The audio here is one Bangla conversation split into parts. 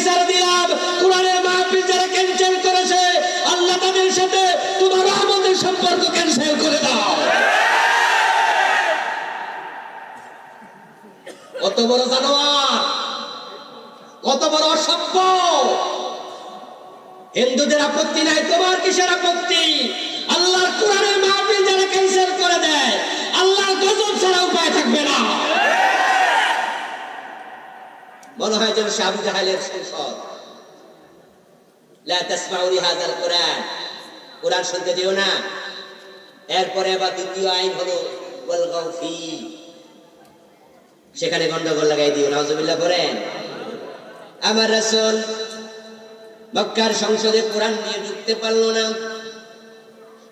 ছেড়ে দিলাম। কোরআনের মাহফিল যারা ক্যান্সেল করেছে, আল্লাহ তাদের সাথে তোমার রহমতের সম্পর্ক ক্যান্সেল করে দাও। কত বড় জানোয়ার, কত বড় অসভ্য! হিন্দুদের আপত্তি নাই, তোমার কিসের আপত্তি? আল্লাহর কোরআনের মাহফিল যারা ক্যান্সেল করে দেয়, আল্লাহর গজব ছাড়া উপায় থাকবে না। মনে হয় যেন আবু জাহেলের সংসদ। লা তাসমাউ লিহাযাল কোরআন, কোরআন শুনতে দিও না। এরপরে আবার দ্বিতীয় আইন হলো ওয়াল গাউফি, সেখানে গন্ডগোল লাগাই দিও। নাউজুবিল্লাহ করেন। আমার রাসূল মক্কার সংসদে কোরআন নিয়ে ঢুকতে পারলো না।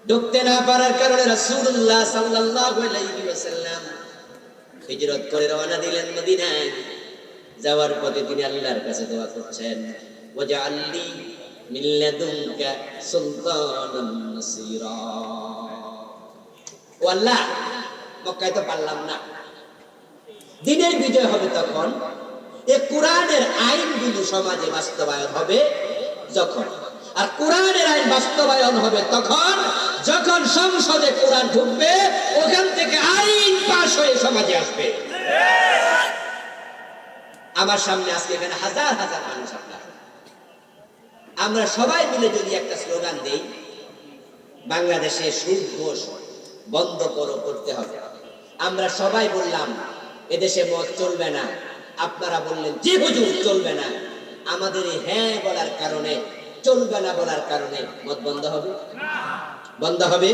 ঢুকতে না পারার কারণে রাসূলুল্লাহ সাল্লাল্লাহু আলাইহি ওয়াসাল্লাম হিজরত করে রওনা দিলেন মদিনায়। যাওয়ার পথে তিনি আল্লাহর কাছে দোয়া করছেন, ওয়াজআলনি মিন লাদুনকা সুলতানান নাসীরা। ও আল্লাহ, মক্কায় তো পারলাম না, দিনের বিজয় হবে তখন, এই কোরআনের আইনগুলো সমাজে বাস্তবায়ন হবে যখন। আর কোরআনের আইন বাস্তবায়ন হবে তখন যখন সংসদে কোরআন ঢুকবে, ওখান থেকে আইন পাস হয়ে সমাজে আসবে। আমার সামনে আজকে এখানে হাজার হাজার মানুষ, আমরা সবাই মিলে যদি একটা স্লোগান দেই, বাংলাদেশে সুদ ঘোষ বন্ধ করতে হবে। আমরা সবাই বললাম এদেশে মদ চলবে না, আপনারা বললেন জি হুজুর চলবে না। আমাদের এই হ্যাঁ বলার কারণে, চলবে না বলার কারণে মদ বন্ধ হবে? বন্ধ হবে?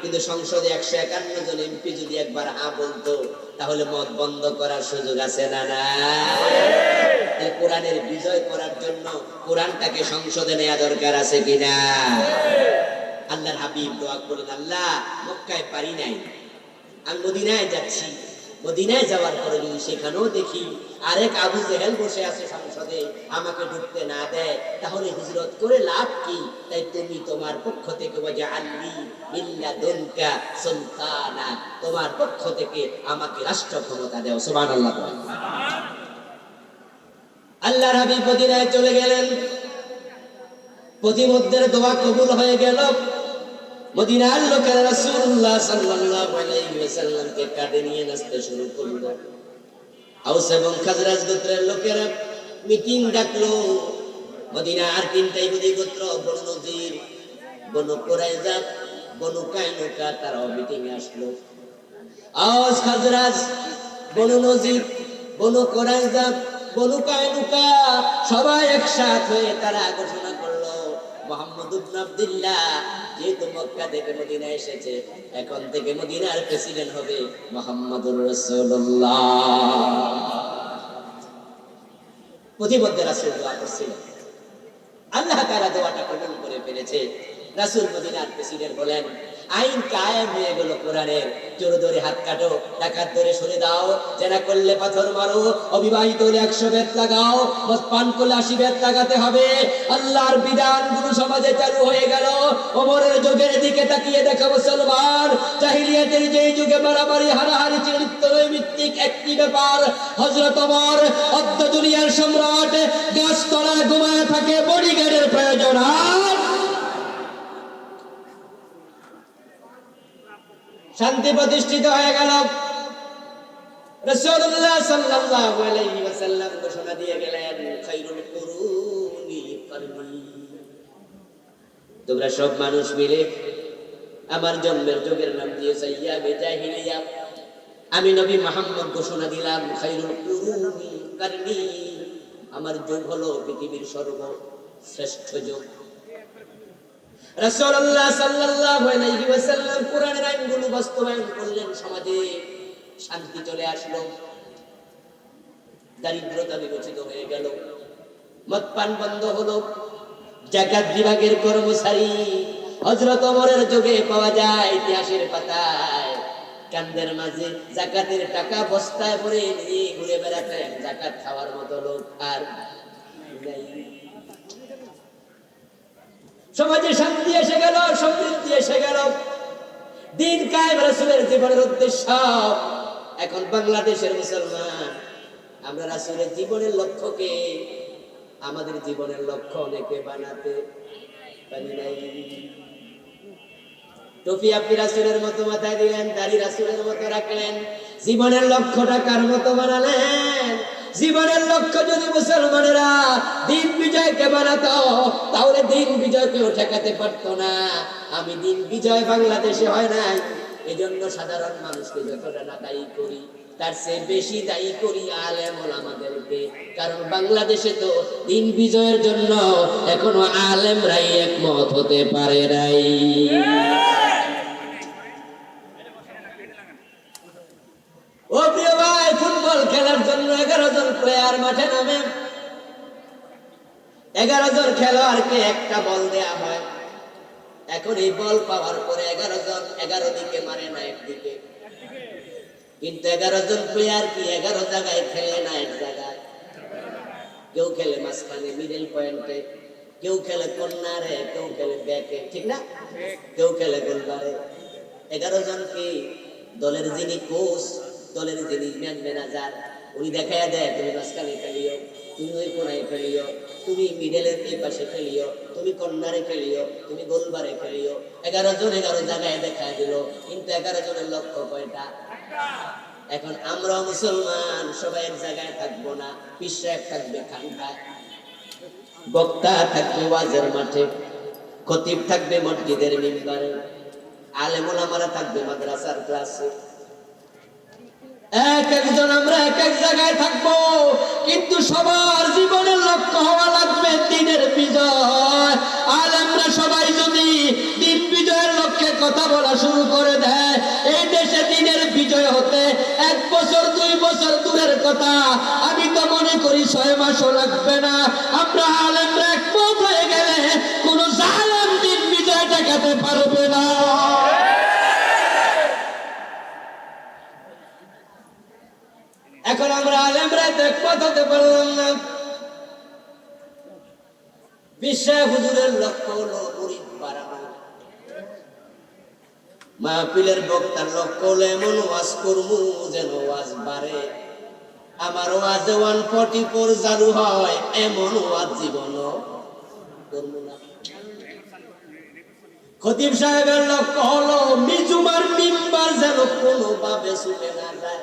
কিন্তু সংসদে 151 জন এমপি যদি একবার হ্যাঁ বলতো, তাহলে মদ বন্ধ করার সুযোগ আছে না? না। কোরআনের বিজয় করার জন্য কোরআনটাকে সংসদে নেওয়া দরকার আছে কিনা? আল্লাহর হাবিব দোয়া করেন, আল্লাহ মক্কায় পারি নাই, আমি মদিনায় যাচ্ছি, মদিনায় যাওয়ার পরে যদি সেখানেও দেখি আরেক আবু জেহেল বসে আছে সংসদে, আমাকে ঢুকতে না দেয়, তাহলে হিজরত করে লাভ কি? তাই তুমি তোমার পক্ষ থেকে ওয়াজআলনি মিন লাদুনকা সুলতানা, তোমার পক্ষ থেকে আমাকে রাষ্ট্র ক্ষমতা দাও। সুবহানাল্লাহ। আল্লাহর হাবিব মদিনায় চলে গেলেন, প্রতিমধ্যের দোয়া কবুল হয়ে গেল। মদিনার লোকেরা রাসূলুল্লাহ সাল্লাল্লাহু আলাইহি ওয়াসাল্লামকে কাঁধে নিয়ে নাচতে শুরু করলো। আউস এবং খাজরাজ গোত্রের লোকেরা মিটিং ডাকলো। মদিনার 3টা ইহুদি গোত্র, বনু নজির, বনু কুরাইজা, বনু কাইনুকা, তারাও মিটিং এ আসলো। আউস খাজরাজ, বনু নজির, বনু কুরাইজা, বনু কাইনুকা সবাই একসাথ হয়ে তারা ঘোষণা করলো, মুহাম্মদ ইবনে আব্দুল্লাহ যেহেতু মক্কা থেকে মদিনা এসেছে, এখন থেকে মদিনার প্রেসিডেন্ট হবে মুহাম্মদুর রাসূলুল্লাহ। প্রতিমধ্যে রাসূল দোয়া করছিলেন, আল্লাহ তাআলা দোয়াটা কবুল করে ফেলেছে। রাসূল মদিনার প্রেসিডেন্ট হলেন। আইন কায়েম হয়ে গেল কোরআনের। চোর ধরে হাত কাটো, ডাকাত ধরে সরে দাও, জেনা করলে পাথর মারো, অবিবাহিত হলে 100 বেত লাগাও, মদ পান করলে 80 বেত লাগাতে হবে। আল্লাহর বিধানগুলো সমাজে চালু হয়ে গেল। ওমরের যুগের দিকে তাকিয়ে দেখো মুসলমান, জাহিলিয়াতের যে যুগে মারামারি হারাহারি ছিল নিত্যনৈমিত্তিক একটি ব্যাপার, হযরত ওমর অর্ধ দুনিয়ার সম্রাট, গাছতলায় ঘুমায় থাকে, বডিগার্ডের প্রয়োজন। শান্তি প্রতিষ্ঠিত হয়ে গেল। রাসূলুল্লাহ সাল্লাল্লাহু আলাইহি ওয়াসাল্লাম ঘোষণা দিয়ে গেলেন, খায়রুল কুরুনি কারনি, তোমরা সব মানুষ মিলে আমার জন্মের যুগের নাম দিয়েছে আইয়ামে জাহিলিয়া। আমি নবী মুহাম্মদ ঘোষণা দিলাম, খায়রুল কুরুনি কারনি, আমার যুগ হলো পৃথিবীর সর্বশ্রেষ্ঠ যুগ। রাসূলুল্লাহ সাল্লাল্লাহু আলাইহি ওয়াসাল্লাম কোরআনের আইনগুলো বাস্তবায়ন করলেন, সমাজে শান্তি চলে আসলো, দারিদ্রতা বিমোচিত হয়ে গেল, মদ পান বন্ধ হলো। যাকাত বিভাগের কর্মচারী হযরত ওমরের যুগে পাওয়া যায় ইতিহাসের পাতায়, কান্দের মাঝে যাকাতের টাকা বস্তায় ভরে নিয়ে ঘুরে বেড়াতেন। যাকাত খাওয়ার মতো লোক আর নাই। সমাজে শান্তি এসে গেল, সমৃদ্ধি এসে গেল, দিন কায়েম রাসূলের জীবনের উদ্দেশ্য। এখন বাংলাদেশের মুসলমান আমরা রাসূলের জীবনের লক্ষ্যকে আমাদের জীবনের লক্ষ্য অনেকে বানাতে পারি নাই। টুপি আপনি রাসূলের মতো মাথায় দিলেন, দাড়ি রাসূলের মতো রাখলেন, জীবনের লক্ষ্যটা কার মতো বানালেন? জীবনের লক্ষ্য যদি মুসলমানেরা দিন বিজয়কে বানাতো, তাহলে দিন বিজয়কেও ঠেকাতে পারতো না। আমি দিন বিজয় বাংলাদেশে হয় নাই, এজন্য সাধারণ মানুষকে যতটা না দায়ী করি, তার চেয়ে বেশি দায়ী করি আলেম ওলামাদেরকে। কারণ বাংলাদেশে তো দিন বিজয়ের জন্য এখনো আলেমরাই একমত হতে পারে নাই। ও প্রিয় ভাই, ফুটবল খেলার জন্য 11 জন প্লেয়ার মাঠে নামে। 11 জন খেলোয়াড়কে একটা বল দেয়া হয়। এখন এই বল পাওয়ার পরে 11 জন 11 দিকে মারে না একদিকে, কিন্তু 11 জন প্লেয়ার কি 11 জায়গায় খেলে না এক জায়গায়। কেউ খেলে মাঝখানে মিডল পয়েন্টে, কেউ খেলে কর্নারে, কেউ খেলে ব্যাকে, ঠিক না? কেউ খেলে গোলবারে। 11 জন কি দলের যিনি কোচ, দলের যিনি ম্যানেজার, উনি দেখায় দেয় তুমি মাঝখানে খেলিও, তুমি ওই কোনায় খেলিও, তুমি মিডলের এই পাশে খেলিও, তুমি কর্নারে খেলিও, তুমি গোলবারে খেলিও। 11 জন 11 জায়গায় দেখায় দিল, কিন্তু 11 জনের লক্ষ্য কয়টা? এখন আমরা মুসলমান সবাই এক জায়গায় থাকবো না। পীর সাহেব থাকবে খানকায়, বক্তা থাকবে ওয়াজের মাঠে, খতিব থাকবে মসজিদের মিম্বারে, আলেম ওলামারা থাকবে মাদ্রাসার ক্লাসে। এক একজন আমরা এক এক জায়গায় থাকবো, কিন্তু সবার জীবনের লক্ষ্য হওয়া লাগবে দিনের বিজয়। আলেমরা সবাই যদি দিন বিজয়ের লক্ষ্যে কথা বলা শুরু করে দেয়, এই দেশে দিনের বিজয় হতে 1 বছর 2 বছর দূরের কথা, আমি তো মনে করি 6 মাসও লাগবে না। আমরা আলেমরা একমত হয়ে গেলে কোন জালেম দিন বিজয় ঠেকাতে পারবে না। এখন আমরা আলেমরা একমত হতে পারলাম না। বিশ্বে হুজুরের লক্ষ্য হলো মুরিদ বাড়ানো, মাহফিলের বক্তার লক্ষ্য হলো এমন ওয়াজ করবো যেন ওয়াজ বাড়ে। আমার ওয়াজে 144 চালু হয়, এমন ওয়াজ জীবনও করবো না। খতিব সাহেবের লক্ষ্য হলো মিজুমার মিম্বার যেন কোনোভাবে ছুটে না যায়,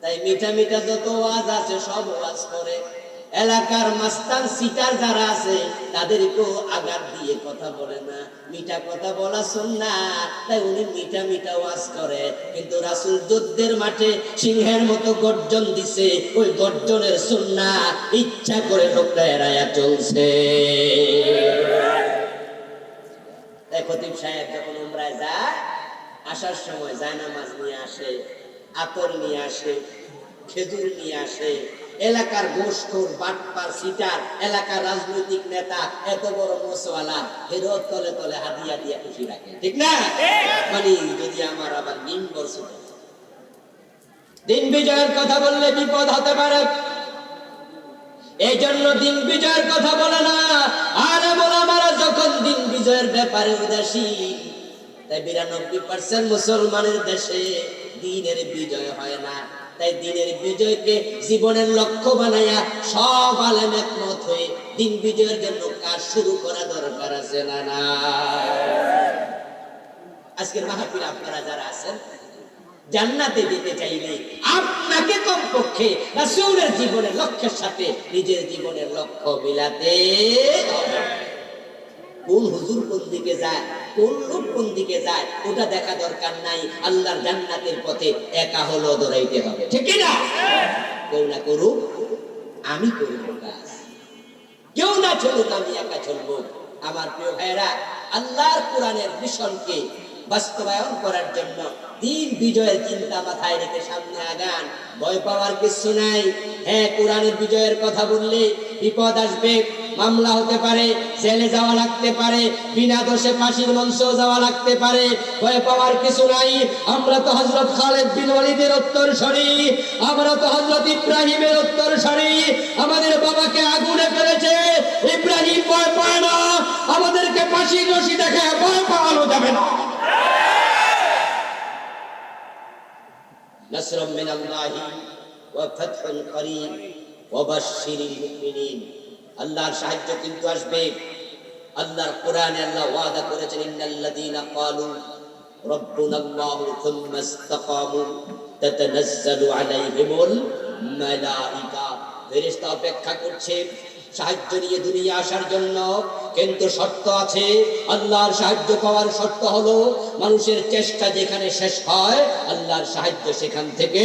তাই মিঠা মিঠা যত ওয়াজ আছে সব ওয়াজ করে। এলাকার মাস্তান সিটার যারা আছে তাদেরকেও আঘাত দিয়ে কথা বলে না, মিঠা কথা বলা সুন্নাত, তাই উনি মিঠা মিঠা ওয়াজ করে। কিন্তু রাসূল যুদ্ধের মাঠে সিংহের মতো গর্জন দিছে, ওই গর্জনের সুন্নাত ইচ্ছা করে লোকটা এড়ায়া চলছে। তাই খতিব সাহেব যখন উমরায় যায়, আসার সময় জায়নামাজ নিয়ে আসে, আতর নিয়ে আসে, খেজুর নিয়ে আসে। এলাকার গোষ্ঠর বাটপার সিটার, এলাকার রাজনৈতিক নেতা, এত বড় মোসওয়ালা হেরত তলে তলে হাদিয়া দিয়ে খুশি রাখে, ঠিক না? মানে যদি আমার আবার নিম্বর ছুটে, দিন বিজয়ের কথা বললে বিপদ হতে পারে, এই জন্য দিন বিজয়ের কথা বলে না। আলেম ওলামারা যখন দিন বিজয়ের ব্যাপারে উদাসীন, তাই 92% মুসলমানের দেশে দিনের বিজয় হয় না। তাই দিনের বিজয়কে জীবনের লক্ষ্য বানায়া সব আলেম একমত হয়ে দিন বিজয়ের জন্য কাজ শুরু করা দরকার আছে না? না, আজকের মাহফিল আপনারা যারা আছেন, জান্নাতে যেতে চাইলে আপনাকে কমপক্ষে রাসূলের জীবনের লক্ষ্যের সাথে নিজের জীবনের লক্ষ্য মিলাতে হবে। কোন হুজুর কোন দিকে যায়, কোন লোক কোন দিকে যায়, ওটা দেখা দরকার নাই। আল্লাহর জান্নাতের পথে একা হলো দৌড়াইতে হবে, ঠিক না? কেউ না করুক, আমি করব কাজ, কেউ না চলুক, আমি একা চলবো। আমার প্রিয় ভাইরা, আল্লাহর কোরআনের মিশনকে বাস্তবায়ন করার জন্য দিন বিজয়ের চিন্তা মাথায় রেখে সামনে আগান। ভয় পাওয়ার কিছু নাই। হ্যাঁ, কোরআনের বিজয়ের কথা বললে বিপদ আসবে, মামলা হতে পারে, জেলে যাওয়া লাগতে পারে, বিনা দোষে ফাঁসির মঞ্চেও যাওয়া লাগতে পারে। ভয় পাওয়ার কিছু নাই। আমরা তো হযরত খালিদ বিন ওয়ালিদের উত্তরসূরি, আমরা তো হযরত ইব্রাহিমের উত্তরসূরি। আমাদের বাবাকে আগুনে ফেলেছে, ইব্রাহিম ভয় পায় না। আমাদেরকে ফাঁসির রশি দেখে ভয় পাওয়ানো যাবে না। নাসরুম মিনাল্লাহি ওয়া ফাতহুন করিম ওয়া বাশশিরিল মুমিনিন। আল্লাহর সাহায্য কিন্তু আসবে। আল্লাহর কোরআনে আল্লাহ ওয়াদা করেছেন, ইন্নাল্লাযীনা ক্বালু রাব্বুনাল্লাহু থুম্মা ইসতাকামু তাতানাজ্জালু আলাইহিমুল মালায়েকা। ফেরেশতা অপেক্ষা করছে সাহায্য নিয়ে দুনিয়া আসার জন্য, কিন্তু শর্ত আছে। আল্লাহর সাহায্য পাওয়ার শর্ত হলো মানুষের চেষ্টা যেখানে শেষ হয় আল্লাহর সাহায্য সেখান থেকে।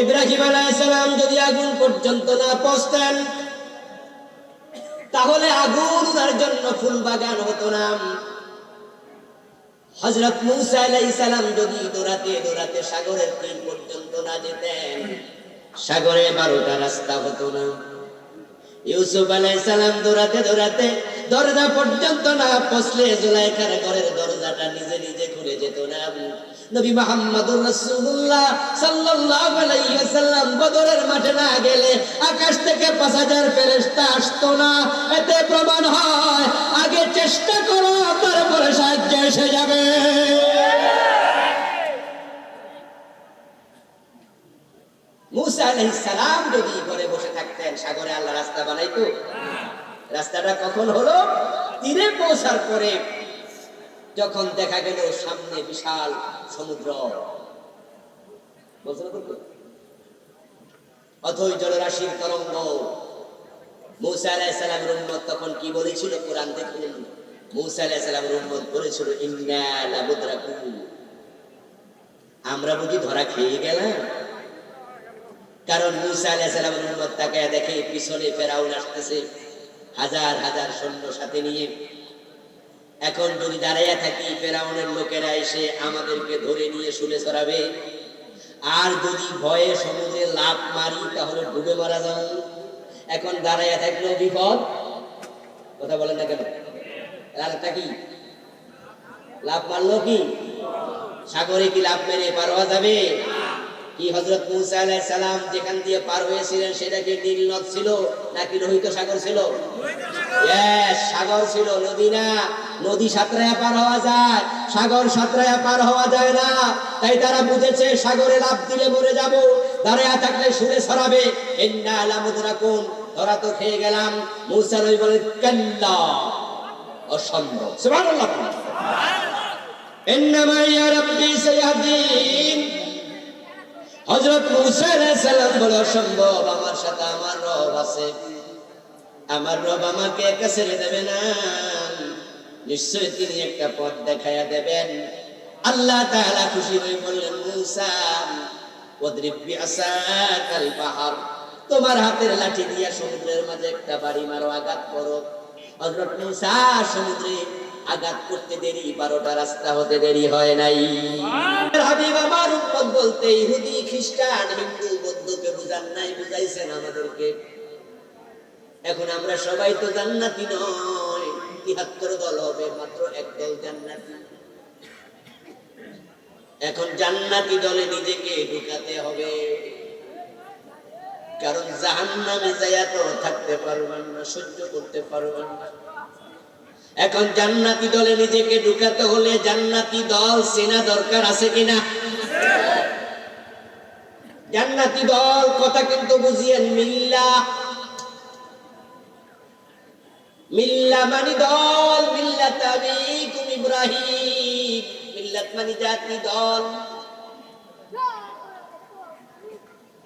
ইব্রাহিম আলাইহিস সালাম যদি আগুন পর্যন্ত না পৌঁছতেন তাহলে আগুন ওনার জন্য ফুল বাগান হতো না। হযরত মূসা আলাইহিস সালাম যদি দৌড়াতে দৌড়াতে সাগরের তীর পর্যন্ত না যেতেন সাগরে 12টা রাস্তা হতো না। ইউসুফ আলাইহিস সালাম দৌড়াতে দৌড়াতে দরজা পর্যন্ত না পৌঁছলে জুলাইখার ঘরের দরজাটা নিজে নিজে খুলে যেত না। নবী মুহাম্মদুর রাসূলুল্লাহ সাল্লাল্লাহু আলাইহি ওয়াসাল্লাম বদরের মাঠে না গেলে আকাশ থেকে 5000 ফেরেশতা আসতো না। এতে প্রমাণ হয় আগে চেষ্টা করো তারপরে সাহায্য এসে যাবে। মূসা আলাইহিস সালাম যদি ঘরে বসে থাকতেন সাগরে আল্লাহ রাস্তা বানাইতো? রাস্তাটা কখন হলো? তীরে পৌঁছার পরে, যখন দেখা গেল সামনে বিশাল সমুদ্র, অথই জলরাশির তরঙ্গ। মূসা আলাইহিস সালামের উম্মত তখন কি বলেছিল? কোরআন দেখুন, মূসা আলাইহিস সালামের উম্মত বলেছিল, ইন্না লামুদরাকুন, আমরা বুঝি ধরা খেয়ে গেলাম। কারণ মূসা আলাইহিস সালামের উম্মত তাকায় দেখে পিছনে ফেরাউন আসতেছে হাজার হাজার সৈন্য সাথে নিয়ে। এখন যদি দাঁড়াইয়া থাকি ফেরাউনের লোকেরা এসে আমাদেরকে ধরে নিয়ে শুলে ছড়াবে, আর যদি ভয়ে সমুদ্রে লাফ মারি তাহলে ডুবে মারা যাব। এখন দাঁড়াইয়া থাকলেও বিপদ। কথা বলেন না কেন? লাভটা কি? লাফ মারলো কি সাগরে কি লাফ মেরে পার হওয়া যাবে? কি হযরত মূসা আলাইহিস সালাম যেখান দিয়ে পার হয়েছিলেন সেটা কি নীল নদ ছিল নাকি লোহিত সাগর ছিল? সাগর ছিল, নদী না। নদী সাঁতরায়া পার হওয়া যায়, সাগর সাঁতরায়া পার হওয়া যায় না। তাই তারা বুঝেছে সাগরে লাফ দিলে মরে যাব, দাঁড়ায়া থাকলে সুরে ছড়াবে। ইন্না লামুদরাকুন, ধরা তো খেয়ে গেলাম। মূসা নবী বলেন, কাল্লা, অসম্ভব। সুবহানাল্লাহ। ইন্নামা ইয়া রাব্বি সায়াহদিন। হযরত মূসা আলাইহিস সালাম বলে, অসম্ভব, আমার সাথে আমার রব আছে, আমার রব আমাকে একা ছেড়ে দেবে না, নিশ্চয়ই তিনি একটা পথ দেখায়া দেবেন। আল্লাহ তাআলা খুশি হয়ে বললেন, মূসা ওয়াদরিব বিআসাকাল বাহর, তোমার হাতের লাঠি দিয়া সমুদ্রের মাঝে একটা বাড়ি মারো, আঘাত করো। হযরত মূসা সমুদ্রে আঘাত করতে দেরি 12টা রাস্তা হতে দেরি হয় নাই। হাবিব আমার উম্মত বলতে ইহুদি খ্রিস্টান হিন্দু বৌদ্ধকে বুঝান নাই, বুঝাইছেন আমাদেরকে। এখন আমরা সবাই তো জান্নাতি নয়, 73 দল হবে, মাত্র এক দল জান্নাতি। এখন জান্নাতি দলে নিজেকে ঢুকাতে হবে, কারণ জাহান্নামে যায়া তো থাকতে পারবেন না, সহ্য করতে পারবেন না। এখন জান্নাতি দলে নিজেকে ঢুকাতে হলে জান্নাতি দল চেনা দরকার আছে কিনা? জান্নাতি দল কথা কিন্তু বুঝিয়েন, মিল্লা, মিল্লা মানে দল, মিল্লাত আবিকুম ইব্রাহিম, মিল্লাত মানে জাতি, দল।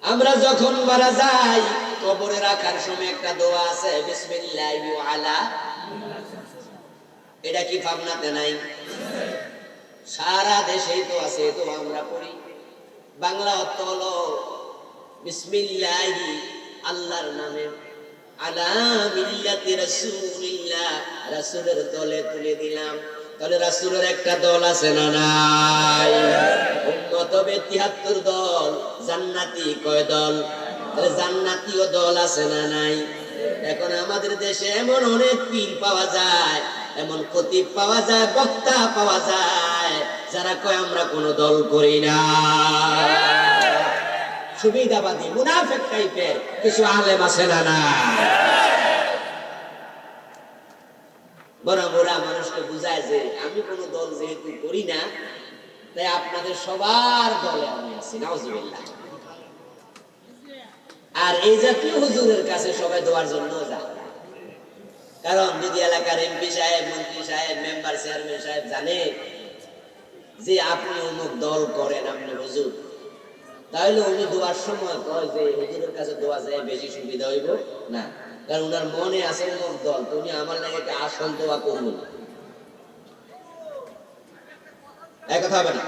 আমরা যখন মারা যাই কবরে রাখার সময় একটা দোয়া আছে, বিসমিল্লাহি ওয়া আলা, এটা কি ভাবনাতে নাই? সারা দেশেই তো আছে, তো আমরা পড়ি। বাংলা অর্থ হলো বিসমিল্লাহি, আল্লাহর নামে, আলা মিল্লাতি রাসূলিল্লাহ, রাসূলের দলে তুলে দিলাম। তাহলে রাসূলের একটা দল আছে না নাই? উম্মত হবে 73 দল, জান্নাতি কয় দল? তাহলে জান্নাতীয় দল আছে না নাই? এখন আমাদের দেশে এমন অনেক পীর পাওয়া যায়, এমন খতিব পাওয়া যায়, বক্তা পাওয়া যায়, যারা কয় আমরা কোন দল করি না। সুবিধাবাদী মুনাফিক টাইপের কিছু আলেম আছে না না? বড় বড় মানুষকে বুঝায় যে আমি কোন দল যেহেতু করি না, তাই আপনাদের সবার দলে আমি আছি, নাউজুবিল্লাহ। আর এই জাতীয় হুজুরের কাছে সবাই দোয়ার জন্য যায়। কারণ যদি এলাকার এমপি সাহেব, মন্ত্রী সাহেব, মেম্বার, চেয়ারম্যান সাহেব জানে যে আপনি অমুক দল করেন, আপনি হুজুর, তাহলে উনি দোয়ার সময় কয় যে হুজুরের কাছে দোয়া যায় বেশি সুবিধা হইব না, কারণ উনার মনে আছে অমুক দল, তুমি আমার লাগে একটা আসল দোয়া করবো না। এক কথা হবে না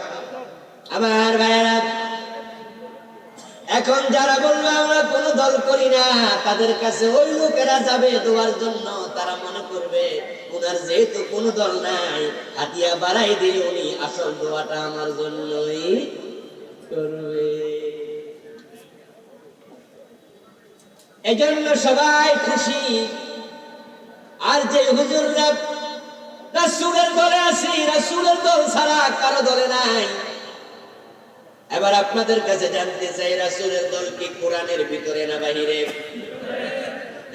আমার ভাইয়েরা। এখন যারা বলবে আমরা কোন দল করি না, তাদের কাছে ওই লোকেরা যাবে দোয়ার জন্য, তারা মনে করবে উনার যেহেতু কোন দল নাই, হাতিয়া বাড়াই দিয়ে উনি আসল দোয়াটা আমার জন্যই করবে। এজন্য সবাই খুশি। আর যে হুজুররা রাসূলের দলে আছি, রাসূলের দল ছাড়া কারো দলে নাই। এবার আপনাদের কাছে জানতে চাই, রাসূলের দল কি কোরআনের ভিতরে না বাহিরে?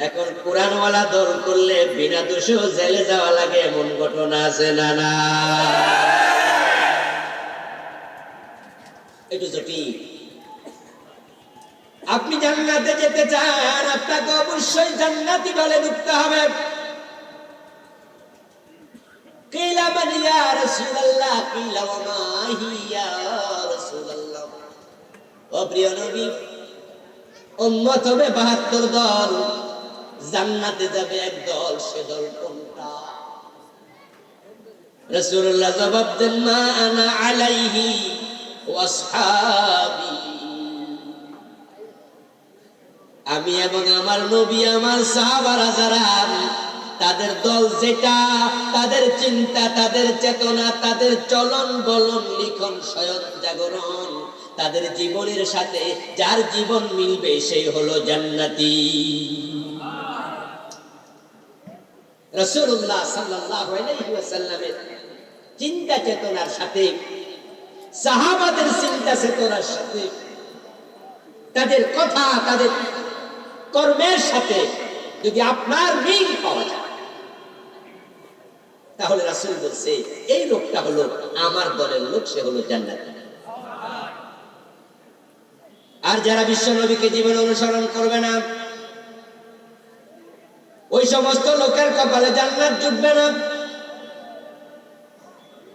এখন কোরআনওয়ালা দল করলে বিনা দোষেও জেলে যাওয়া লাগে, এমন ঘটনা আছে না? না, এটা জটিল। আপনি জান্নাতে যেতে চান, আপনাকে অবশ্যই জান্নাতি দলে ঢুকতে হবে। কিলা মান ইয়া রাসূলুল্লাহ, কিলা ওয়া মা হিয়া রাসূলুল্লাহ। ও প্রিয় নবী, উম্মত হবে ৭২ দল, জান্নাতে যাবে এক দল, সে দল কোনটা? রাসূলুল্লাহ জবাব দেন, মা আনা আলাইহি ওয়া আসহাবী, আমি এবং আমার নবী, আমার সাহাবারা যারা, তাদের দল যেটা, তাদের চিন্তা, তাদের চেতনা, তাদের চলন বলন, লিখন, শয়ন, জাগরণ, তাদের জীবনের সাথে যার জীবন মিলবে সেই হলো জান্নাতি। রাসূলুল্লাহ সাল্লাল্লাহু আলাইহি ওয়াসাল্লামের চিন্তা চেতনার সাথে, সাহাবাদের চিন্তা চেতনার সাথে, তাদের কথা, তাদের কর্মের সাথে যদি আপনার মিল পাওয়া যায়, তাহলে রাসূল বলছে এই লোকটা হলো আমার দলের লোক, সে হলো জান্নাতি। আর যারা বিশ্ব নবীকে জীবন অনুসরণ করবে না, ওই সমস্ত লোকের কপালে জান্নাত জুটবে না।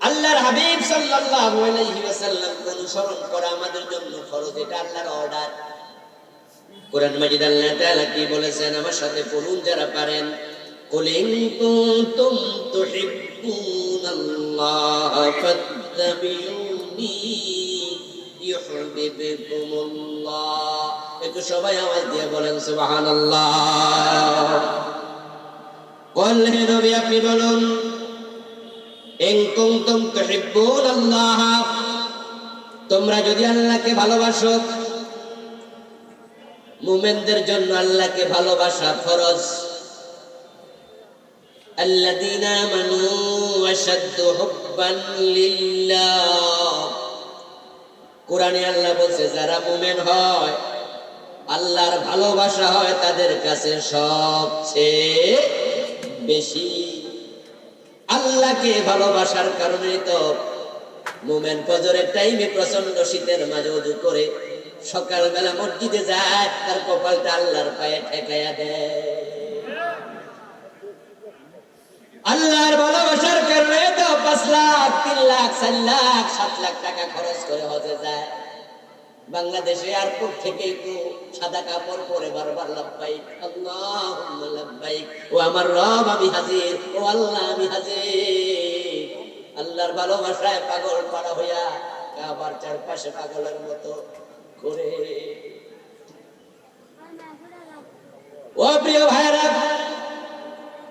আল্লাহর হাবিব সাল্লাল্লাহু আলাইহি ওয়াসাল্লামকে অনুসরণ করা আমাদের জন্য ফরজ, এটা আল্লাহর অর্ডার। কোরআন মাজিদ আল্লাহ তাআলা কি বলেছেন, আমার সাথে পড়ুন যারা পারেন। কুল ইন কুনতুম তুহিব্বুনাল্লাহ ফাত্তাবিউনি ইউহিব্বুকুমুল্লাহ। একটু সবাই আওয়াজ দিয়ে বলেন সুবহানাল্লাহ। কুল হে নবী আপনি বলুন, ইন কুনতুম তুহিব্বুনাল্লাহ, তোমরা যদি আল্লাহকে ভালোবাসো, মুমিনদের জন্য আল্লাহকে ভালোবাসা ফরজ। আল্লাযীনা আমানু আশাদ্দু হুব্বান লিল্লাহ, কোরআনে আল্লাহ বলছে যারা মুমিন হয়, আল্লাহর ভালোবাসা হয় তাদের কাছে সবচেয়ে বেশি। আল্লাহকে ভালোবাসার কারণে তো মুমিন ফজরের টাইমে প্রচন্ড শীতের মাঝে ওযু করে সকালবেলা মসজিদে যায়, তার কপালটা আল্লাহর পায়ে ঠেকাইয়া দেয়। আল্লাহর ভালোবাসার কারণে তো 5 লাখ, 3 লাখ, 4 লাখ, 7 লাখ টাকা খরচ করে হজে যায়। বাংলাদেশে এয়ারপোর্ট থেকেই তো সাদা কাপড় পরে বারবার লাব্বাইক আল্লাহুম্মা লাব্বাইক, ও আমার রব আমি হাজির, ও আল্লাহ আমি হাজির। আল্লাহর ভালোবাসায় পাগল পাড়া হইয়া কাবার চারপাশে পাগলের মতো করে। ও প্রিয় ভাইরা,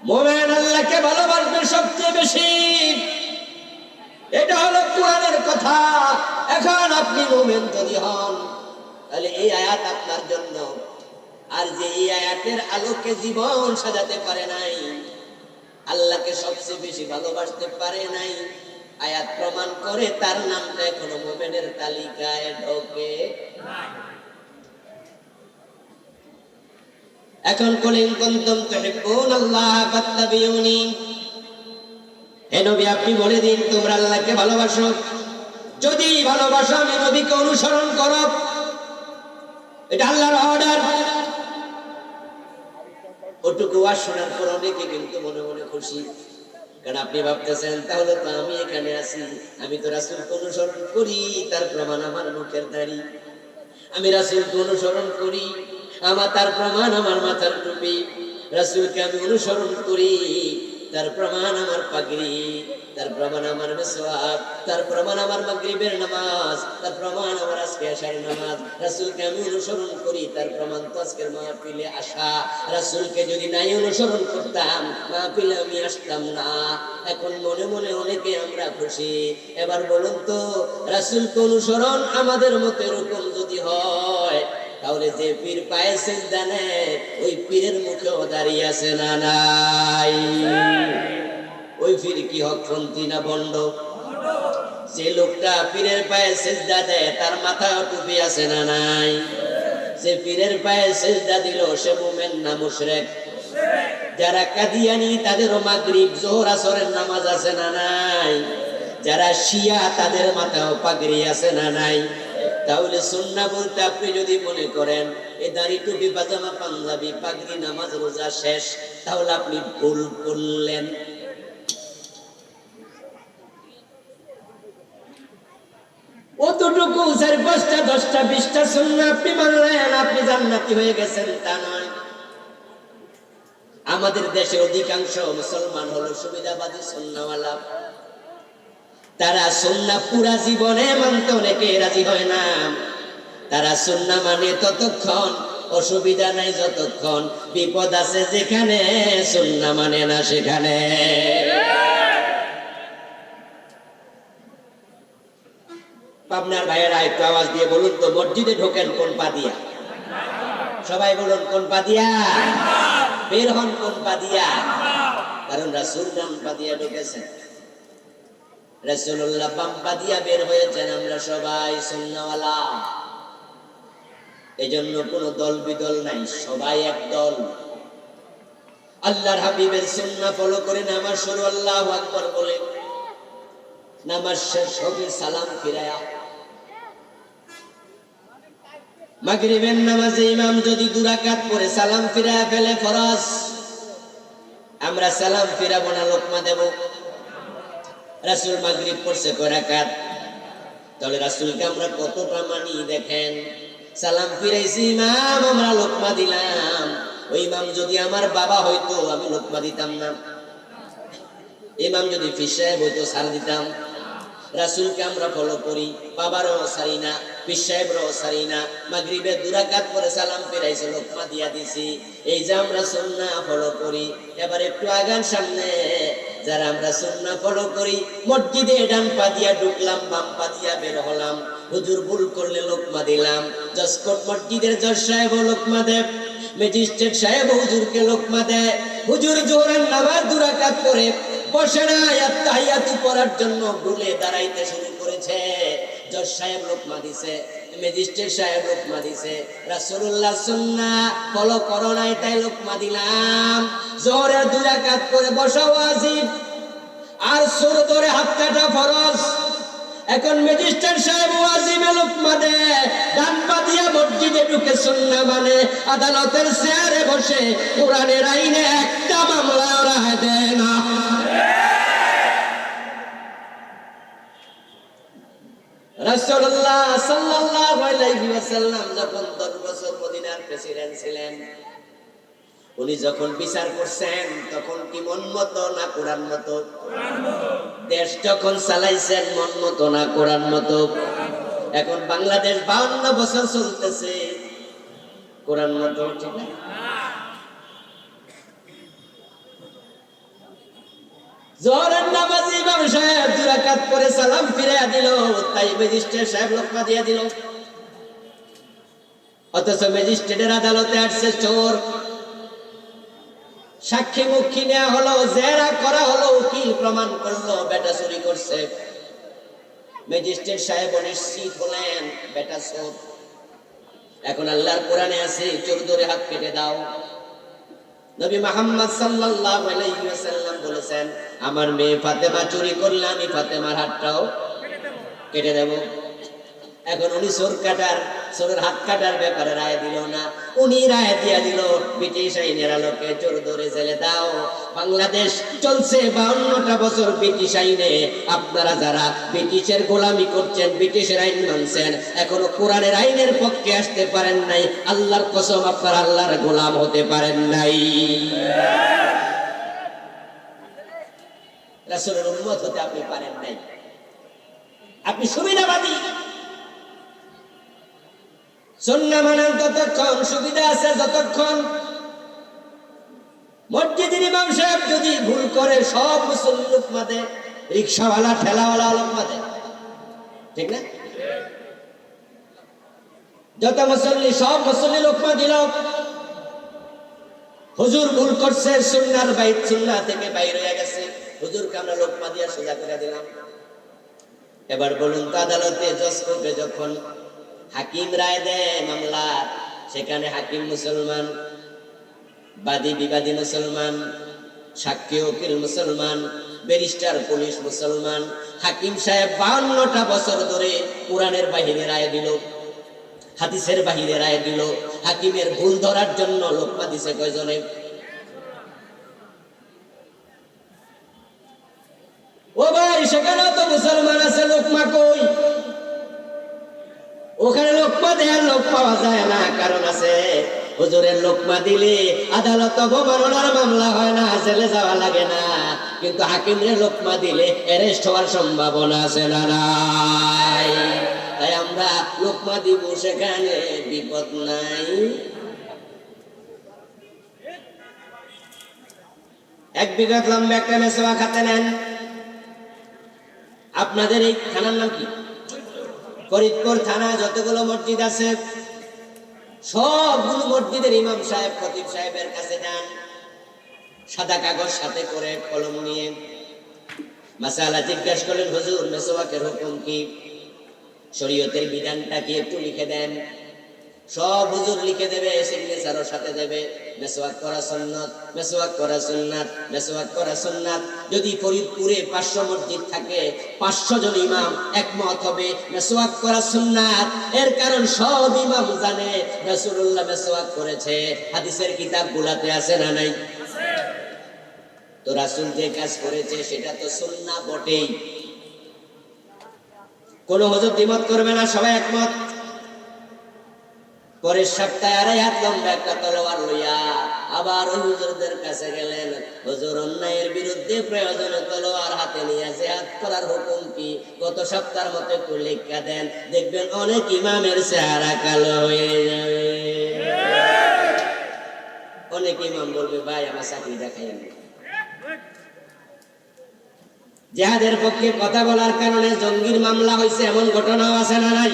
মুমিন আল্লাহকে ভালোবাসবে সবচেয়ে বেশি, এটা হলো কোরআনের কথা। এখন আপনি মুমিন যদি হন, তাহলে এই আয়াত আপনার জন্য। আর যে এই আয়াতের আলোকে জীবন সাজাতে পারে নাই, আল্লাহকে সবচেয়ে বেশি ভালোবাসতে পারে নাই, আয়াত প্রমাণ করে তার নামটা এখনো মুমিনের তালিকায় ঢোকে নাই। এখন কুল ইন কুনতুম তুহিব্বুনাল্লাহ ফাত্তাবিউনি, হে নবী আপনি বলে দিন তোমরা আল্লাহকে ভালোবাসো, যদি ভালোবাসো আমি নবীকে অনুসরণ করো, এটা আল্লাহর অর্ডার। ওটুকু ওয়াজ শোনার পর অনেকে কিন্তু মনে মনে খুশি, কারণ আপনি ভাবতেছেন তাহলে তো আমি এখানে আছি, আমি তো রাসূলকে অনুসরণ করি, তার প্রমাণ আমার মুখের দাড়ি। আমি রাসূলকে অনুসরণ করি, তার প্রমাণ আমার মাথার টুপি। রাসূলকে আমি অনুসরণ করি, তার প্রমাণ আমার পাগড়ি, তার প্রমাণ আমার মিসওয়াক, তার প্রমাণ আমার মাগরিবের নামাজ, তার প্রমাণ আমার আজকে আশার নামাজ। রাসূলকে আমি অনুসরণ করি, তার প্রমাণ তো আজকের মাহফিলে আসা। রাসূলকে যদি নাই অনুসরণ করতাম মাহফিলে আমি আসতাম না। এখন মনে মনে অনেকে আমরা খুশি। এবার বলুন তো, রাসূলকে অনুসরণ আমাদের মতো এরকম যদি হয়, তাহলে যে পীর পায়ে সিজদা নেয় ওই পীরের মুখেও দাঁড়িয়ে আছে না নাই? ওই পীর কি হকপন্থী না ভণ্ড? যে লোকটা পীরের পায়ে সিজদা দেয় তার মাথায় টুপি আছে না নাই? যে পীরের পায়ে সিজদা দিল সে মুমিন না মুশরিক? যারা কাদিয়ানি তাদেরও মাগরিব যোহর আসরের নামাজ আছে না নাই? যারা শিয়া তাদের মাথায় পাগড়ি আছে না নাই? তাহলে সুন্নাহ বলতে আপনি যদি মনে করেন এই দাড়ি টুপি পাজামা পাঞ্জাবি পাগড়ি নামাজ রোজা শেষ, তাহলে আপনি ভুল করলেন। অতটুকু 4, 5টা 10টা 20টা সুন্নাহ আপনি মানলেন আপনি জান্নাতি হয়ে গেছেন তা নয়। আমাদের দেশে অধিকাংশ মুসলমান হলো সুবিধাবাদী সুন্নাহওয়ালা। তারা সুন্নাহ পুরা জীবনে মানতে অনেকে রাজি হয় না। তারা সুন্নাহ মানে ততক্ষণ, অসুবিধা নাই যতক্ষণ, বিপদ আছে যেখানে সুন্নাহ মানে না সেখানে। পাবনার ভাইয়েরা একটু আওয়াজ দিয়ে বলুন তো, মসজিদে ঢোকেন কোন পা দিয়া? সবাই বলুন কোন পা দিয়া? বের হন কোন পা দিয়া? কারণ রাসূল ডান পা দিয়া ঢুকেছেন, রাসূলুল্লাহ বাম পা দিয়া বের হয়েছেন। আমরা সবাই সুন্নাহওয়ালা, এজন্য কোনো দল বিদল নাই, সবাই এক দল। আল্লাহর হাবিবের সুন্নাহ ফলো করে নামাজ শুরু আল্লাহু আকবার বলে, নামাজ শেষ হবে সালাম ফিরায়া। মাগরিবের নামাজে ইমাম যদি 2 রাকাত পড়ে সালাম ফিরায়া ফেলে ফরজ, আমরা সালাম ফিরাবো না, লোকমা দেব। রাসূল মাগরিব পড়ছে কয় রাকাত? তাহলে রাসূলকে আমরা কতটা মানি দেখেন। সালাম ফিরাইছি ইমাম, আমরা লোকমা দিলাম। ওই ইমাম যদি আমার বাবা হইতো আমি লোকমা দিতাম না। ইমাম যদি পীর সাহেব হইতো ছাড় দিতাম। রাসূলকে আমরা ফলো করি, বাবারও ছাড়ি না, পীর সাহেবরও ছাড়ি না। মাগরিবে 2 রাকাত পরে সালাম ফিরাইছে, লোকমা দিয়া দিছি। এই যে আমরা সুন্নাহ ফলো করি। এবার একটু আগান সামনে, যারা আমরা সুন্নাহ ফলো করি, মসজিদে ডান পা দিয়া ঢুকলাম, বাম পা দিয়া বের হলাম। হুজুর ভুল করলে লোকমা দিলাম। জসকোট মসজিদের জজ সাহেব লোকমা দেব, ম্যাজিস্ট্রেট সাহেব হুজুরকে লোকমা দেয়। হুজুর জোহরের নামাজ 2 রাকাত পরে বসে না, তাহিয়াতু পড়ার জন্য ভুলে দাঁড়াইতে শুরু করেছে। জজ সাহেব লোকমা দিছে, ম্যাজিস্ট্রেট সাহেব লোকমা দিছে। রাসূলুল্লাহ সুন্নাহ ফলো করো নাই তাই লোকমা দিলাম। জোহরের 2 রাকাত করে বসা ওয়াজিব, আর সুর ধরে হাত কাটা ফরজ। এখন ম্যাজিস্ট্রেট সাহেব ওয়াজিবে লোকমা দেয়, ডান পা দিয়া মসজিদে ঢুকে সুন্নাহ মানে আদালতের চেয়ারে বসে কোরআনের আইনে একটা মামলা ওরা দেয় না। রাসূলুল্লাহ সাল্লাল্লাহু আলাইহি ওয়াসাল্লাম যখন 10 বছর মদিনার প্রেসিডেন্ট ছিলেন, উনি যখন বিচার করছেন তখন কি মন মতো না কোরআন মতো? দেশ যখন চালাইছেন মন মতো না কোরআন মতো? এখন বাংলাদেশ 52 বছর চলতেছে, কোরআন মতো ঠিক না? জোহরের নামাজি ইমাম সাহেব 2 রাকাত পরে সালাম ফিরাইয়া দিল, তাই ম্যাজিস্ট্রেট সাহেব লোকমা দিয়া দিল। অথচ ম্যাজিস্ট্রেটের আদালতে আসছে চোর, সাক্ষী মুখী নেওয়া হলো, জেরা করা হলো, উকিল প্রমাণ করলো বেটা চুরি করছে। ম্যাজিস্ট্রেট সাহেব নিশ্চিত হলেন বেটা চোর। এখন আল্লাহর কোরআনে আছে চোর ধরে হাত কেটে দাও। নবী মুহাম্মদ সাল্লাল্লাহু আলাইহি ওয়াসাল্লাম বলেছেন, আমার মেয়ে ফাতেমা চুরি করলে আমি ফাতেমার হাতটাও কেটে দেব। এখন উনি চোর কাটার চোরের হাত কাটার ব্যাপারে রায় দিল না, উনি রায় দিয়া দিল ব্রিটিশ আইনের আলোকে চোর ধরে জেলে দাও। বাংলাদেশ চলছে 52টা বছর ব্রিটিশ আইনে। আপনারা যারা ব্রিটিশের গোলামি করছেন, ব্রিটিশের আইন মানছেন, এখনো কোরআনের আইনের পক্ষে আসতে পারেন নাই। আল্লাহর কসম, আপনারা আল্লাহর গোলাম হতে পারেন নাই, রাসূলের উম্মত হতে আপনি পারেন নাই। আপনি সুবিধাবাদী। সুন্নাহ মানেন ততক্ষণ সুবিধা আছে যতক্ষণ মসজিদের ইমাম সাহেব যদি ভুল করে সব মুসল্লি লোকমা দেয়, রিকশাওয়ালা ঠেলাওয়ালা লোকমা দেয়, ঠিক না? যত মুসল্লি সব মুসল্লি লোকমা দিল, হুজুর ভুল করছে, সুন্নাহর বাইত সুন্নাহ থেকে বাইরে হয়ে গেছে, হুজুরকে আমরা লোকমা দিয়ে সোজা করে দিলাম। এবার বলুন তো, আদালতে জজ করবে যখন হাকিম রায় দেয় মামলা, সেখানে হাকিম মুসলমান, বাদী বিবাদী মুসলমান, সাক্ষী উকিল মুসলমান, ব্যারিস্টার পুলিশ মুসলমান। হাকিম সাহেব 52টা বছর ধরে কোরআনের বাহিরে রায় দিল, হাদিসের বাহিরে রায় দিল। হাকিমের ভুল ধরার জন্য লোকমা দিছে কয়জনে? ও ভাই, সেখানে তো মুসলমান আছে, লোকমা কই? ওখানে লোকমা দেওয়ার লোক পাওয়া যায় না, কারণ আছে হুজুরের লোকমা দিলে আদালত অবমাননার মামলা হয় না, জেলে যাওয়া লাগে না। কিন্তু হাকিমের লোকমা দিলে অ্যারেস্ট হওয়ার সম্ভাবনা আছে না নাই? তাই আমরা লোকমা দিব, সেখানে বিপদ নাই। এক বিঘত লম্বা একটা মেসোয়া খাতে নেন। আপনাদের এই থানার নাম কি? ফরিদপুর থানা। যতগুলো মসজিদ আছে সবগুলো মসজিদের ইমাম সাহেব, খতিব সাহেবের কাছে যান, সাদা কাগজ সাথে করে কলম নিয়ে মাসালা জিজ্ঞাসা করলেন, হুজুর মেসওয়াকের হুকুম কি, শরীয়তের বিধানটা কি একটু লিখে দেন। সব হুজুর লিখে দেবে, সিগনেচারও সাথে দেবে। মেসওয়াক করা সুন্নাত, মেসওয়াক করা সুন্নাত, মেসওয়াক করা সুন্নাত। যদি ফরিদপুরে 500 মসজিদ থাকে, 500 জন ইমাম একমত হবে মেসওয়াক করা সুন্নাত। এর কারণ সব ইমাম জানে রাসূলুল্লাহ মেসওয়াক করেছে, হাদিসের কিতাবগুলোতে আছে না নাই? তো রাসূল যে কাজ করেছে সেটা তো সুন্নাহ বটেই। কোন হুজুর দ্বিমত করবে না, সবাই একমত। পরের সপ্তাহে 2.5 হাত লম্বা একটা তলোয়ার লইয়া আবার ওই হুজুরদের কাছে গেলেন। হুজুর, অন্যায়ের বিরুদ্ধে প্রয়োজনে তলোয়ার হাতে নিয়ে জিহাদ করার হুকুম কি? গত সপ্তাহের মতো একটু লেখা দেন, দেখবেন অনেক ইমামের চেহারা কালো হয়ে যাবে। অনেক ইমাম বলবে, ভাই আমার চাকরি দেখাইন। জিহাদের পক্ষে কথা বলার কারণে জঙ্গির মামলা হয়েছে, এমন ঘটনাও আছে না নাই?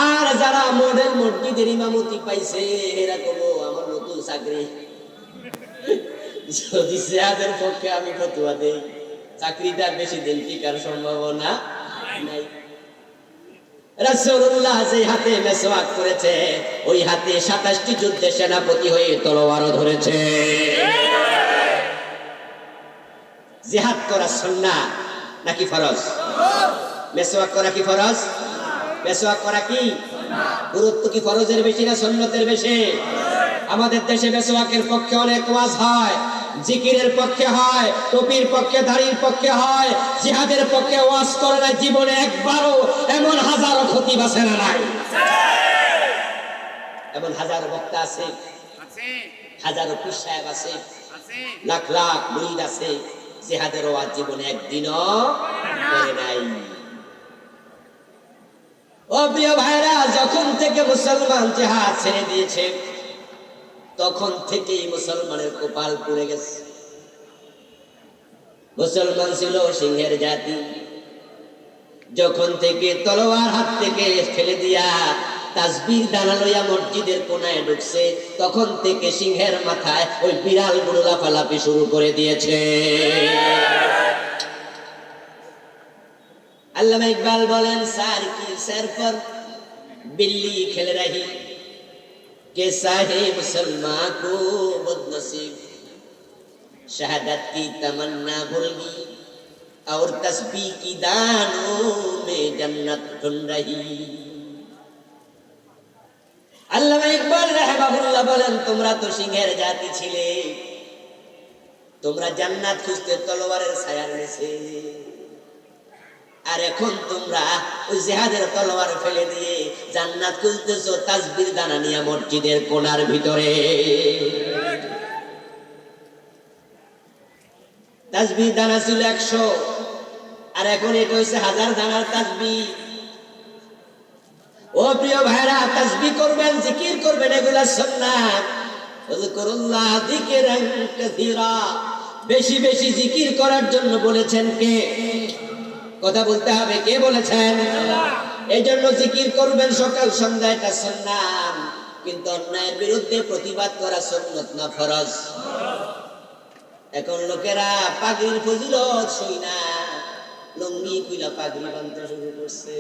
আর যারা মডেল মসজিদের ইমামতি পাইছে, এরা কবো আমার নতুন চাকরি। যদি জিহাদের পক্ষে আমি ফতোয়া দেই, চাকরিটা বেশি দিন টিকার সম্ভাবনা নাই। রাসূলুল্লাহ যে হাতে মেসওয়াক করেছে, ওই হাতে 27টি যুদ্ধে সেনাপতি হয়ে তলোয়ারও ধরেছে। জিহাদ করা সুন্নাহ নাকি ফরজ? মেসওয়াক করা কি ফরজ? মেসওয়াক করা কি গুরুত্ব? কি ফরজের বেশি না সুন্নতের বেশি? আমাদের দেশে মেসওয়াকের পক্ষে অনেক ওয়াজ হয়, জিকিরের পক্ষে হয়, টুপির পক্ষে, দাড়ির পক্ষে হয়, জিহাদের পক্ষে ওয়াজ করে না জীবনে একবারও। এমন হাজারো খতিব আছে না নাই? এমন হাজারো বক্তা আছে, হাজারো পীর সাহেব আছে, লাখ লাখ মুরিদ আছে, জিহাদের ওয়াজ জীবনে একদিনও করে নাই। ও প্রিয় ভাইরা, যখন থেকে মুসলমান জিহাদ ছেড়ে দিয়েছে, তখন থেকেই মুসলমানের কপাল পুড়ে গেছে। মুসলমান ছিল সিংহের জাতি। যখন থেকে তলোয়ার হাত থেকে ফেলে দিয়া তাসবিহ দানা লইয়া মসজিদের কোনায় ঢুকছে, তখন থেকে সিংহের মাথায় ওই বিড়াল গুলো লাফালাফি শুরু করে দিয়েছে। আল্লামা ইকবাল বলেন, সার কি সর পর बिल्ली खेल रही कैसा है मुसलमान को बदनसीब, शहादत की तमन्ना भूल गई और तस्बीह की दानों में जन्नत ढूंढ रही। আল্লামা ইকবাল রাহিমাহুল্লাহ বলেন, তোমরা তো সিংহের জাতি ছিলে, তোমরা জান্নাত খুঁজতে তলোয়ারের ছায়ার নিচে, আর এখন তোমরা ওই জিহাদের তলোয়ার ফেলে দিয়ে জান্নাত খুঁজতেছো তাসবির দানা নিয়ে মসজিদের কোণার ভিতরে। তাসবির দানা ছিল 100, আর এখন এটা হচ্ছে 1000 দানার তাসবিহ। ও প্রিয় ভাইরা, তাসবিহ করবেন, জিকির করবেন, এগুলা সুন্নাত। যিকরুল্লাহ যিকরান কাসীরা, বেশি বেশি জিকির করার জন্য বলেছেন কে? কথা বলতে হবে, কে বলেছেন? এই জন্য জিকির করবেন সকাল সন্ধ্যা, এটা সুন্নাত। কিন্তু অন্যায়ের বিরুদ্ধে প্রতিবাদ করা সুন্নাত না ফরজ। এখন লোকেরা পাগড়ির ফজিলত শুই না, লুঙ্গি খুইলা পাগড়ি বাঁধতে শুরু করছে।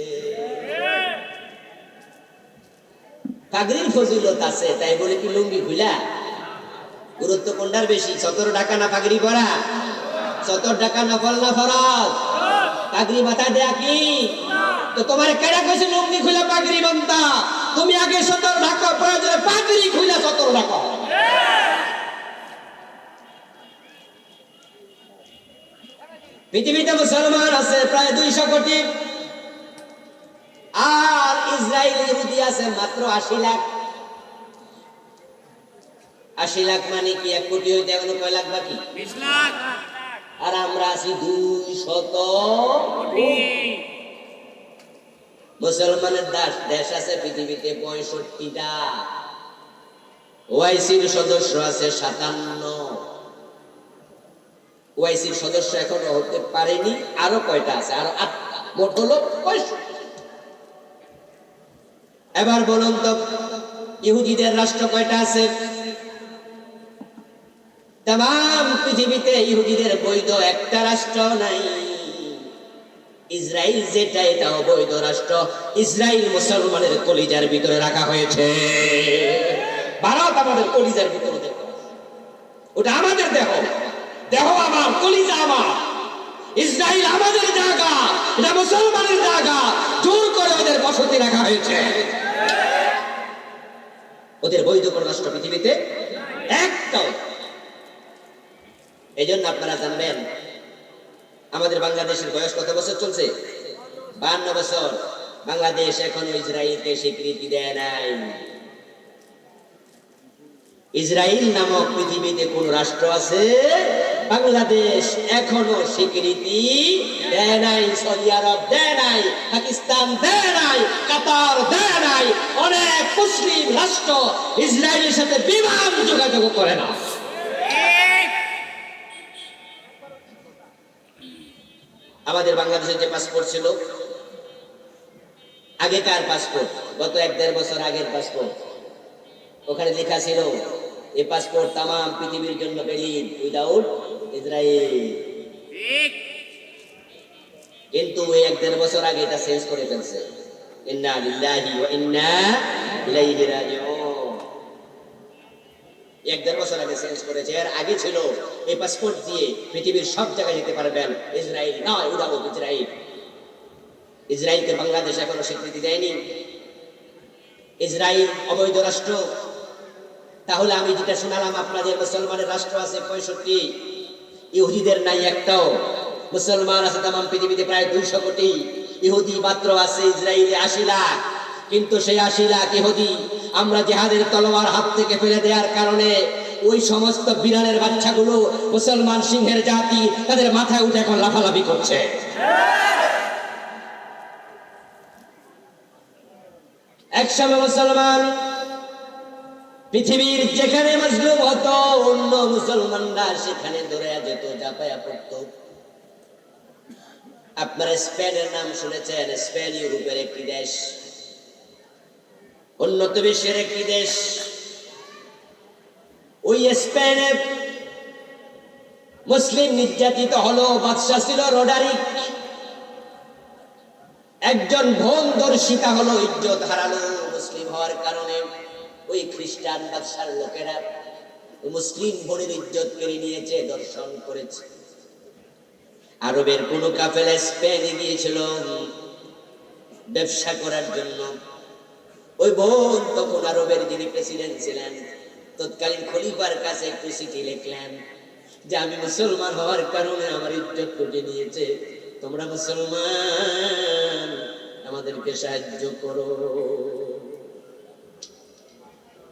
পাগড়ির ফজিলত আছে তাই বলে কি লুঙ্গি খুইলা? গুরুত্ব কোনটার বেশি, 17 টাকা না পাগড়ি পরা? 17 টাকা নফল না ফরজ? পাগড়ি মাথা দেয়া কি? তো তোমার কেডা কইছে লুঙ্গি খুইলা পাগড়ি বাঁধতা? তুমি আগে 17 টাকা প্রয়োজনে পাগড়ি খুইলা 17 টাকা। পৃথিবীতে মুসলমান আছে প্রায় 200 কোটি, আর ইসরায়েল ইহুদি আছে মাত্র 80 লাখ। 80 লাখ মানে কি 1 কোটি হইতে এখনো কয় লাখ বাকি? 20 লাখ। আর আমরা আছি 200 কোটি। মুসলমানের দেশ আছে পৃথিবীতে 65টা। ওআইসির সদস্য আছে 57। ওআইসির সদস্য এখনো হতে পারেনি, আরো কয়টা আছে? আরো 8টা, মোট হলো 65। এবার বলুন তো, ইহুদিদের রাষ্ট্র কয়টা আছে? তাম পৃথিবীতে ইহুদিদের বৈধ একটা রাষ্ট্র নাই। ইসরায়েল যেটা, এটা অবৈধ রাষ্ট্র। ইসরায়েল মুসলমানের কলিজার ভিতরে রাখা হয়েছে। ভারত আমাদের কলিজার ভিতরে দেখো, ওটা আমাদের দেহ, দেহ আমার, কলিজা আমার। ইসরায়েল আমাদের জায়গা, এটা মুসলমানের জায়গা। জোর করে ওদের বসতি রাখা হয়েছে। ওদের বৈধ কোন রাষ্ট্র পৃথিবীতে একটাও। এই জন্য আপনারা জানবেন, আমাদের বাংলাদেশের বয়স কত বছর চলছে? 52 বছর। বাংলাদেশ এখনো ইসরায়েলকে স্বীকৃতি দেয় নাই। ইসরায়েল নামক পৃথিবীতে কোন রাষ্ট্র আছে? বাংলাদেশ এখনো স্বীকৃতি দেয় নাই। সৌদি আরব দেয় নাই, পাকিস্তান দেয় নাই, কাতার দেয় নাই। অনেক মুসলিম রাষ্ট্র ইসরায়েলের সাথে বিমান যোগাযোগ করে না। আমাদের বাংলাদেশের যে পাসপোর্ট ছিল, আগেকার পাসপোর্ট, গত 1-1.5 বছর আগের পাসপোর্ট, ওখানে লেখা ছিল এই পাসপোর্ট তাম পৃথিবীর জন্য ভ্যালিড উইদাউট ইসরায়েল। কিন্তু এই 1-1.5 বছর আগে এটা চেঞ্জ করে ফেলছে। ইন্না লিল্লাহি ওয়া ইন্না ইলাইহি রাজিউন। 1-1.5 বছর আগে চেঞ্জ করেছে। এর আগে ছিল এই পাসপোর্ট দিয়ে পৃথিবীর সব জায়গায় যেতে পারবেন, ইসরায়েল নয়, উইদাউট ইসরায়েল। ইসরায়েলকে বাংলাদেশ এখনো স্বীকৃতি দেয়নি। ইসরায়েল অবৈধ রাষ্ট্র। তাহলে আমি যেটা শোনালাম, আপনাদের মুসলমানের রাষ্ট্র আছে 65, ইহুদিদের নাই একটাও। মুসলমান আছে তাম পৃথিবীতে প্রায় 200 কোটি, ইহুদি মাত্র আছে ইসরায়েলে 80 লাখ। কিন্তু সেই 80 লাখ ইহুদি আমরা জিহাদের তলোয়ার হাত থেকে ফেলে দেওয়ার কারণে ওই সমস্ত বিড়ালের বাচ্চাগুলো মুসলমান সিংহের জাতি, তাদের মাথায় উঠে এখন লাফালাফি করছে। একসময় মুসলমান পৃথিবীর যেখানে মজলুম হতো, অন্য মুসলমানরা সেখানে ধরে যেত, জাপায়া পড়তো। আপনারা স্পেনের নাম শুনেছেন? স্পেন ইউরোপের একটি দেশ, উন্নত বিশ্বের একটি দেশ। ওই স্পেনে মুসলিম নির্যাতিত হলো। বাদশা ছিল রোডারিক, একজন ভোন দর্শিতা হলো, ইজ্জত হারালো মুসলিম হওয়ার কারণে। ওই খ্রিস্টান বাদশার লোকেরা মুসলিম বোনের ইজ্জত কেড়ে নিয়েছে, দর্শন করেছে। আরবের কোন কাফেলা স্পেনে গিয়েছিল ব্যবসা করার জন্য। ওই বোন তখন আরবের যিনি প্রেসিডেন্ট ছিলেন, তৎকালীন খলিফার কাছে একটু চিঠি লিখলেন যে আমি মুসলমান হওয়ার কারণে আমার ইজ্জত লুটে নিয়েছে, তোমরা মুসলমান আমাদেরকে সাহায্য করো।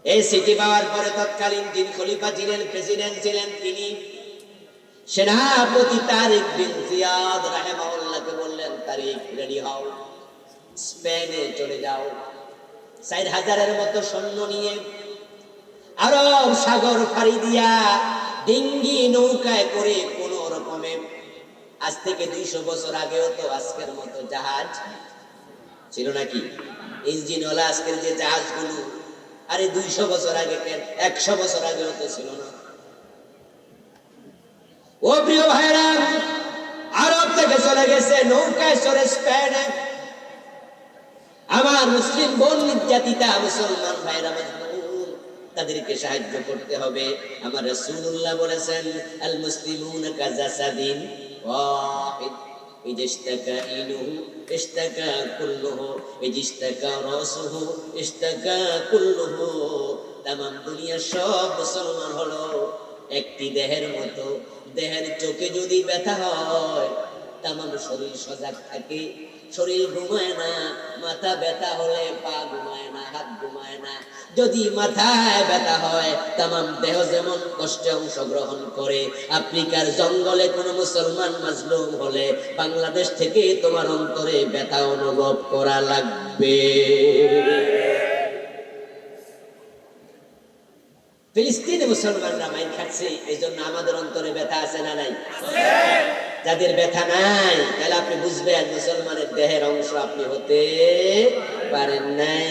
এই চিঠি পাওয়ার পরে তৎকালীন যিনি খলিফা ছিলেন, প্রেসিডেন্ট ছিলেন, তিনি সেনাপতি তারিক বিন জিয়াদ রাহিমাহুল্লাহকে বললেন, তারিক রেডি হও, স্পেনে চলে যাও। 4000-এর মতো সৈন্য নিয়ে আরব সাগর পাড়ি দিয়া ডিঙ্গি নৌকায় করে কোন রকমে, আজ থেকে 200 বছর আগেও তো আজকের মতো জাহাজ ছিল নাকি? ইঞ্জিনওয়ালা আজকের যে জাহাজগুলো, আরে 200 বছর আগে কেন, 100 বছর আগেও তো ছিল না। ও প্রিয় ভাইরা, আরব থেকে চলে গেছে নৌকায় চড়ে স্পেনে। আমার মুসলিম বোন নির্যাতিতা মুসলমান ভাইরা মজবুর, তাদেরকে সাহায্য করতে হবে। আমার রাসূলুল্লাহ বলেছেন, আল মুসলিমুনা কাজাসাদিন ওয়াহিদ, ইজতাকা ইনুহু ইশতাকা কুল্লুহু, ইজতাকা রাসুহু ইশতাকা কুল্লুহু। তামাম দুনিয়া সব মুসলমান হলো একটি দেহের মতো। দেহের চোখে যদি ব্যথা হয়, তামাম শরীর সজাগ থাকে, শরীর ঘুমায় না। মাথা ব্যথা হলে পা ঘুমায় না, হাত ঘুমায় না। যদি মাথায় ব্যথা হয়, তামাম দেহ যেমন কষ্টে অংশগ্রহণ করে। আফ্রিকার জঙ্গলে কোন মুসলমান মাজলুম হলে বাংলাদেশ থেকে তোমার অন্তরে ব্যথা অনুভব করা লাগবে। ফিলিস্তিনে মুসলমানরা মাইর খাচ্ছে, এই জন্য আমাদের অন্তরে ব্যথা আছে না নাই? যাদের ব্যথা নাই, তাহলে আপনি বুঝবেন মুসলমানের দেহের অংশ আপনি হতে পারেন নাই।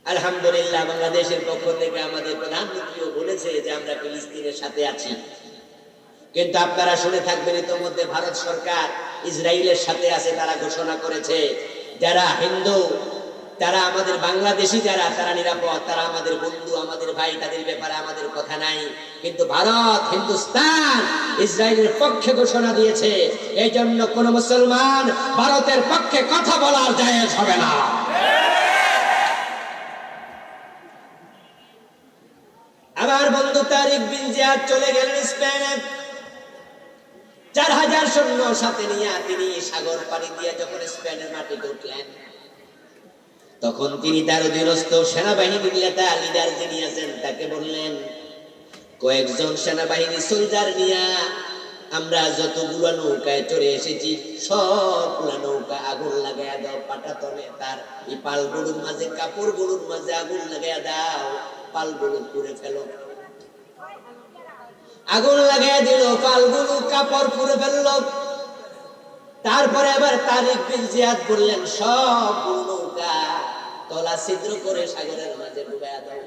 আলহামদুলিল্লাহ, বাংলাদেশের পক্ষ থেকে আমাদের প্রধানমন্ত্রীও বলেছে যে আমরা ফিলিস্তিনের সাথে আছি। কিন্তু আপনারা শুনে থাকবেন, ইতোমধ্যে ভারত সরকার ইসরায়েলের সাথে আছে, তারা ঘোষণা করেছে যারা হিন্দু, তারা আমাদের বাংলাদেশি, যারা তারা নিরাপদ, তারা আমাদের বন্ধু, আমাদের ভাই, তাদের ব্যাপারে আমাদের কথা নাই। কিন্তু ভারত, হিন্দুস্তান ইসরায়েলের পক্ষে ঘোষণা দিয়েছে, এই জন্য কোন মুসলমান ভারতের পক্ষে কথা বলার জায়েজ হবে না। আমার বন্ধু তারিক বিন জিয়াদ চলে গেলেন স্পেনে। 4000 সৈন্য সাথে নিয়ে তিনি সাগর পাড়ি দিয়ে যখন স্পেনের মাটিতে উঠলেন, তখন তিনি তার অধীনস্থ সেনাবাহিনীর নেতা, লিডার যিনি আছেন, তাকে বললেন, কয়েকজন সেনাবাহিনী সোলজার নিয়ে আমরা যতগুলো নৌকায় চড়ে এসেছি সবগুলো নৌকা আগুন লাগাইয়া দাও, পাটাতনে তার এই পালগুলোর মাঝে, কাপড়গুলোর মাঝে আগুন লাগাইয়া দাও, পালগুলো পুড়ে ফেলো। আগুন লাগাইয়া দিল, পালগুলো কাপড় পুড়ে ফেললো। তারপরে আবার তারিক বিন জিয়াদ বললেন, সবগুলো নৌকা তলা ছিদ্র করে সাগরের মাঝে ডুবাইয়া দাও।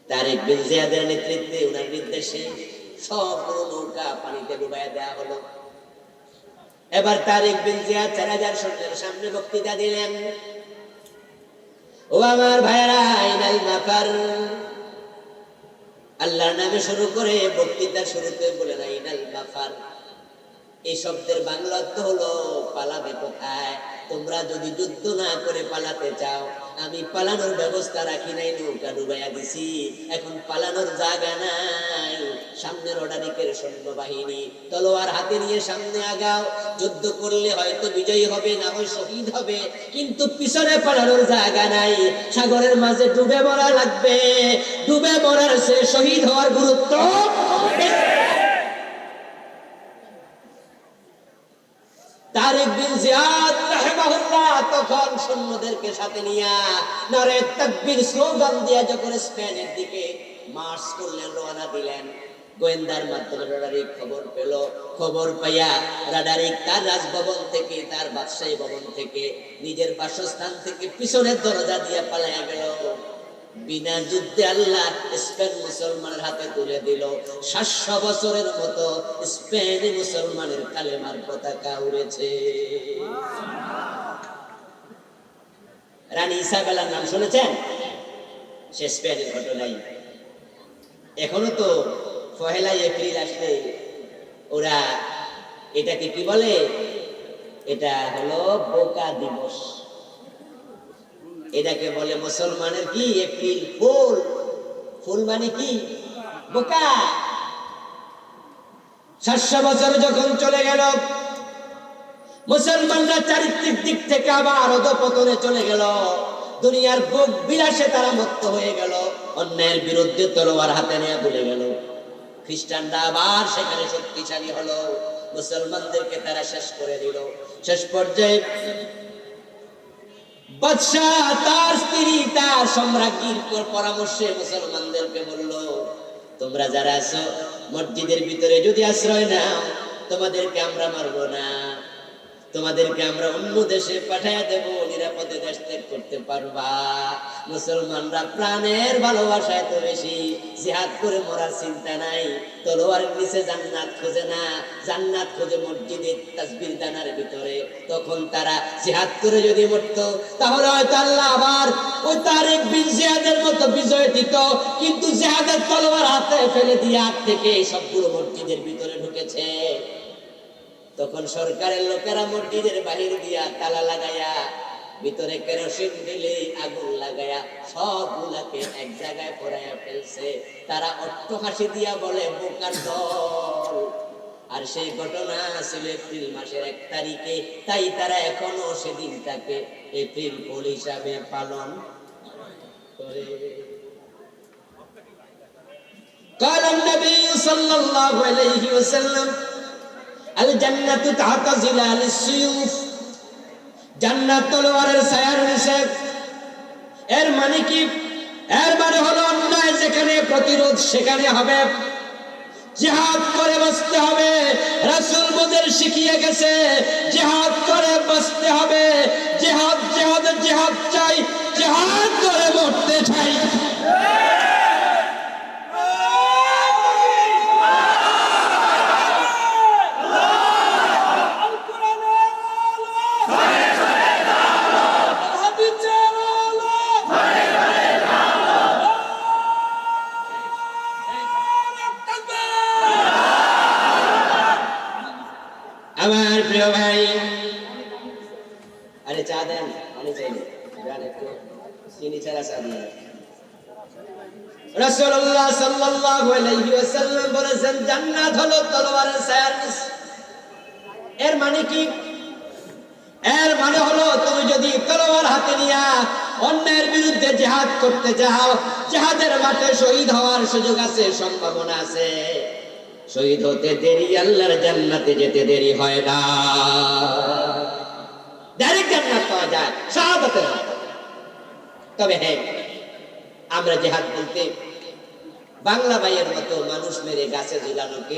তারিক বিন জিয়াদের নেতৃত্বে, ওনার নির্দেশে সবগুলো নৌকা পানিতে ডুবাইয়া দেওয়া হলো। এবার তারিক বিন জিয়াদ 4000 সৈন্যের সামনে বক্তৃতা দিলেন, ও আমার ভাইরা, আইনাল মাফার, আল্লাহর নামে শুরু করে বক্তৃতা শুরুতে বলেন আইনাল মাফার। এই শব্দের বাংলা অর্থ হলো পালাবে কোথায়? তোমরা যদি যুদ্ধ না করে পালাতে চাও, আমি পালানোর ব্যবস্থা রাখি নাই, নৌকা ডুবাইয়া দিছি, এখন পালানোর জায়গা নাই। সামনের অর্ডারিকের সৈন্যবাহিনী তলোয়ার হাতে নিয়ে সামনে আগাও, যুদ্ধ করলে হয়তো বিজয়ী হবে, না হয় শহীদ হবে, কিন্তু পিছনে পালানোর জায়গা নাই। সাগরের মাঝে ডুবে মরা লাগবে, ডুবে মরার চেয়ে শহীদ হওয়ার গুরুত্ব। তারিক বিন জিয়াদ রাহিমাহুল্লাহ তখন সৈন্যদেরকে সাথে নিয়ে নারে তাকবীর স্লোগান দিয়ে যখন স্পেনের দিকে মার্চ করলেন, রওনা দিলেন, গোয়েন্দার মাধ্যমে রাডারিক খবর পেল। খবর পাইয়া রাডারিক তার রাজভবন থেকে, তার বাদশাহী ভবন থেকে, নিজের বাসস্থান থেকে পিছনের দরজা দিয়ে পালাইয়া গেল। বিনা যুদ্ধে আল্লাহ স্পেন মুসলমানের হাতে তুলে দিল। 700 বছরের মতো স্পেনে মুসলমানের কালেমার পতাকা উড়েছে। রানী ইসাবেলার নাম শুনেছেন? সে স্পেনের ঘটনাই। এখনো তো পহেলা এপ্রিল আসলে ওরা এটাকে কি বলে, এটা হলো বোকা দিবস। এটাকে বলে মুসলমানের কি এপ্রিল ফুল। ফুল মানে কি? বোকা। 700 বছর যখন চলে গেল, মুসলমানরা চারিত্রিক দিক থেকে আবার অধঃপতনে চলে গেল। দুনিয়ার ভোগ বিলাসে তারা মত্ত হয়ে গেল, অন্যের বিরুদ্ধে তলোয়ার হাতে নিয়ে ভুলে গেল। খ্রিস্টানরা আবার সেখানে শক্তিশালী হলো, মুসলমানদেরকে তারা শেষ করে দিল। শেষ পর্যায়ে বাদশাহ তার স্ত্রী তার সম্রাজ্ঞীর পরামর্শে মুসলমানদেরকে বলল, তোমরা যারা আছো মসজিদের ভিতরে যদি আশ্রয় নাও, তোমাদেরকে আমরা মারবো না, তোমাদেরকে আমরা অন্য দেশে পাঠিয়ে দেব, নিরাপদে দেশ ত্যাগ করতে পারবা। মুসলমানরা প্রাণের ভালোবাসা এত বেশি, জিহাদ করে মরার চিন্তা নাই, তলোয়ারের নিচে জান্নাত খোঁজে না, জান্নাত খোঁজে মসজিদে তাসবির দানার ভিতরে। তখন তারা জিহাদ করে যদি মরতো, তাহলে হয়তো আল্লাহ আবার ওই তারেক বিন জিয়াদের মতো বিজয় দিত। কিন্তু জিহাদের তলোয়ার হাতে ফেলে দিয়ে আগ থেকে সবগুলো মসজিদের ভিতরে ঢুকেছে। তখন সরকারের লোকেরা মসজিদের বাহির দিয়া তালা লাগাইয়া, ভিতরে কেরোসিন ঢেলে আগুন লাগাইয়া সবগুলাকে এক জায়গায় পড়াইয়া ফেলছে। তারা অট্টহাসি দিয়া বলে, বোকার দল। আর সেই ঘটনা ছিল এপ্রিল মাসের 1 তারিখে, তাই তারা এখনো সেদিনটাকে এপ্রিল ফুল হিসাবে পালন করে। قال النبي صلى الله عليه وسلم আল জান্নাতু তাহতা জিলালিস সিয়ুফ, জান্নাত তলোয়ারের ছায়ার নিচে। এর মানে কি? এর মানে হলো অন্যায় যেখানে প্রতিরোধ সেখানে হবে, জিহাদ করে বাঁচতে হবে। রাসূল আমাদের শিখিয়ে গেছে জিহাদ করে বাঁচতে হবে। জিহাদ জিহাদ জিহাদ চাই, জিহাদ করে মরতে চাই। আমার প্রিয় ভাই, আরে চা দেন, পানি চাইলে যান, একটু চিনি ছাড়া চা দিয়ে। রাসূলুল্লাহ সাল্লাল্লাহু আলাইহি ওয়াসাল্লাম বলেছেন, জান্নাত হলো তলোয়ারের ছায়ার নিচে। এর মানে কি? এর মানে হলো তুমি যদি তলোয়ার হাতে নিয়ে অন্যের বিরুদ্ধে জিহাদ করতে যাও, জিহাদের মাঠে শহীদ হওয়ার সুযোগ আছে, সম্ভাবনা আছে। শহীদ হতে দেরি, আল্লাহর জান্নাতে যেতে দেরি হয় না। ডাইরেক্ট জান্নাত পাওয়া যায় শাহাদাতের মাধ্যমে। তবে হ্যাঁ, আমরা জিহাদ বলতে বাংলা ভাইয়ের মতো মানুষ মেরে গাছে ঝুলানোকে